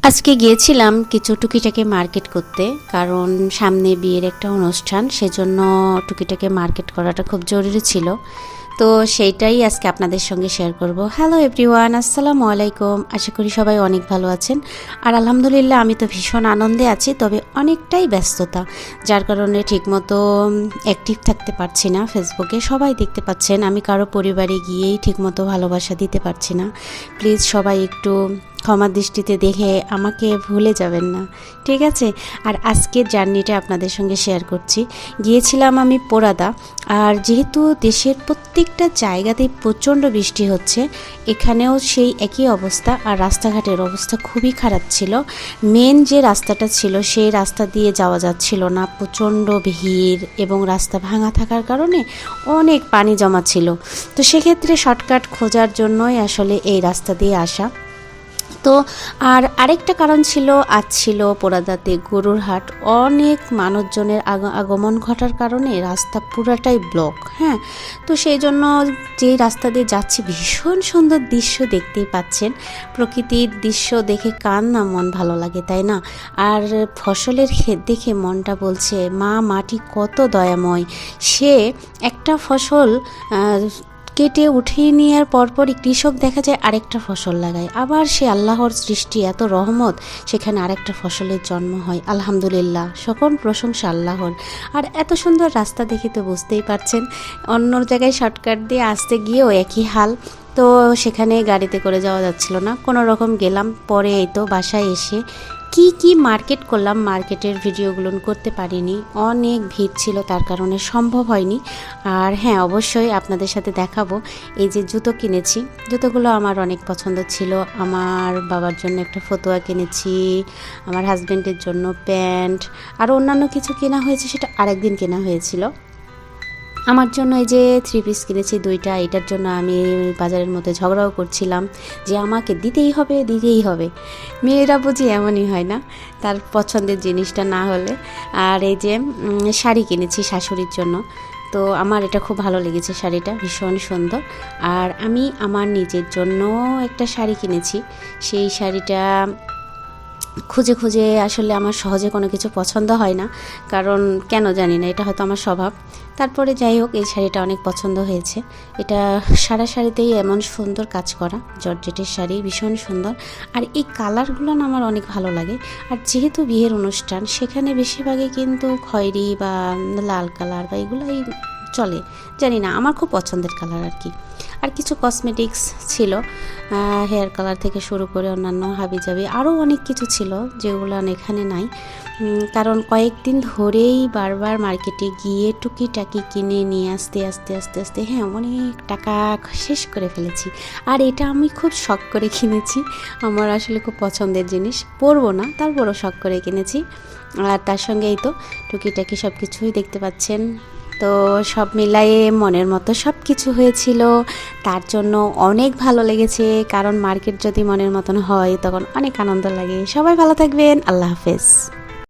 আজকে গিয়েছিলাম কিছু টুকিটাকি মার্কেট করতে, কারণ সামনে বিয়ের একটা অনুষ্ঠান, সেজন্য টুকিটাকি মার্কেট করাটা খুব জরুরি ছিল। তো সেইটাই আজকে আপনাদের সঙ্গে শেয়ার করব। হ্যালো এভরিওয়ান, আসসালামু আলাইকুম। আশা করি সবাই অনেক ভালো আছেন। আর আলহামদুলিল্লাহ আমি তো ভীষণ আনন্দে আছি, তবে অনেকটাই ব্যস্ততা, যার কারণে ঠিকমতো অ্যাক্টিভ থাকতে পারছি না ফেসবুকে। সবাই দেখতে পাচ্ছেন আমি কারো পরিবারে গিয়েই ঠিকমতো ভালোবাসা দিতে পারছি না। প্লিজ সবাই একটু ক্ষমা দৃষ্টিতে দেখে আমাকে ভুলে যাবেন না, ঠিক আছে? আর আজকের জার্নিটা আপনাদের সঙ্গে শেয়ার করছি। গিয়েছিলাম আমি পোড়াদা, আর যেহেতু দেশের প্রত্যেকটা জায়গাতেই প্রচণ্ড বৃষ্টি হচ্ছে, এখানেও সেই একই অবস্থা। আর রাস্তাঘাটের অবস্থা খুবই খারাপ ছিল। মেন যে রাস্তাটা ছিল সেই রাস্তা দিয়ে যাওয়া যাচ্ছিল না, প্রচণ্ড ভিড় এবং রাস্তা ভাঙা থাকার কারণে অনেক পানি জমা ছিল। তো সেক্ষেত্রে শর্টকাট খোঁজার জন্যই আসলে এই রাস্তা দিয়ে আসা। তো আর আরেকটা কারণ ছিল, আজ ছিল পোড়াদাতে গরুর হাট। অনেক মানুষজনের আগমন ঘটার কারণে রাস্তা পুরাটাই ব্লক। হ্যাঁ, তো সেই জন্য যেই রাস্তা দিয়ে যাচ্ছি, ভীষণ সুন্দর দৃশ্য দেখতেই পাচ্ছেন। প্রকৃতির দৃশ্য দেখে কার না মন ভালো লাগে, তাই না? আর ফসলের ক্ষেত দেখে মনটা বলছে, মা মাটি কত দয়াময়। সে একটা ফসল কেটে উঠিয়ে নেওয়ার পরপরই কৃষক দেখা যায় আরেকটা ফসল লাগায়, আবার সে আল্লাহর সৃষ্টি, এত রহমত, সেখানে আরেকটা ফসলের জন্ম হয়। আলহামদুলিল্লাহ, সকল প্রশংসা আল্লাহর। আর এত সুন্দর রাস্তা দেখে তো বুঝতেই পারছেন, অন্য জায়গায় শর্টকাট দিয়ে আসতে গিয়েও একই হাল। তো সেখানে গাড়িতে করে যাওয়া যাচ্ছিল না, কোনো রকম গেলাম। পরে এই তো বাসায় এসে কি মার্কেট করলাম, মার্কেটের ভিডিওগুলো করতে পারিনি, অনেক ভিড় ছিল, তার কারণে সম্ভব হয়নি। আর হ্যাঁ, অবশ্যই আপনাদের সাথে দেখাবো। এই যে জুতো কিনেছি, জুতোগুলো আমার অনেক পছন্দ ছিল। আমার বাবার জন্য একটা ফতুয়া কিনেছি, আমার হাজব্যান্ডের জন্য প্যান্ট, আর অন্যান্য কিছু কেনা হয়েছে, সেটা আরেকদিন কেনা হয়েছিল। আমার জন্য এই যে 3 পিস কিনেছি 2টা। এটার জন্য আমি বাজারের মধ্যে ঝগড়াও করছিলাম যে আমাকে দিতেই হবে দিতেই হবে। মেয়েরা বুঝি এমনই হয় না, তার পছন্দের জিনিসটা না হলে। আর এই যে শাড়ি কিনেছি শাশুড়ির জন্য। তো আমার এটা খুব ভালো লেগেছে, শাড়িটা ভীষণ সুন্দর। আর আমি আমার নিজের জন্য একটা শাড়ি কিনেছি। সেই শাড়িটা খুঁজে খুঁজে আসলে আমার সহজে কোনো কিছু পছন্দ হয় না, কারণ কেন জানি না, এটা হয়তো আমার স্বভাব। তারপরে যাই হোক, এই শাড়িটা অনেক পছন্দ হয়েছে। এটা সারা শাড়িতেই এমন সুন্দর কাজ করা, জর্জেটের শাড়ি, ভীষণ সুন্দর। আর এই কালারগুলো না আমার অনেক ভালো লাগে। আর যেহেতু বিয়ের অনুষ্ঠান, সেখানে বেশিরভাগই কিন্তু খয়েরি বা লাল কালার বা এগুলাই চলে, জানি না, আমার খুব পছন্দের কালার আর কি। আর কিছু কসমেটিক্স ছিল, হেয়ার কালার থেকে শুরু করে অন্যান্য হাবিজাবি আরও অনেক কিছু ছিল, যেগুলো এখানে নাই। কারণ কয়েকদিন ধরেই বারবার মার্কেটে গিয়ে টুকিটাকি কিনে নিয়ে আস্তে আস্তে আস্তে আস্তে হ্যাঁ, অনেক টাকা শেষ করে ফেলেছি। আর এটা আমি খুব শখ করে কিনেছি, আমার আসলে খুব পছন্দের জিনিস, পরবো না, তারপরও শখ করে কিনেছি। আর তার সঙ্গে এই তো টুকিটাকি সব কিছুই দেখতে পাচ্ছেন। তো সব মিলায়ে মনের মতো সব কিছু হয়েছিল, তার জন্য অনেক ভালো লেগেছে। কারণ মার্কেট যদি মনের মতন হয়, তখন অনেক আনন্দ লাগে। সবাই ভালো থাকবেন, আল্লাহ হাফেজ।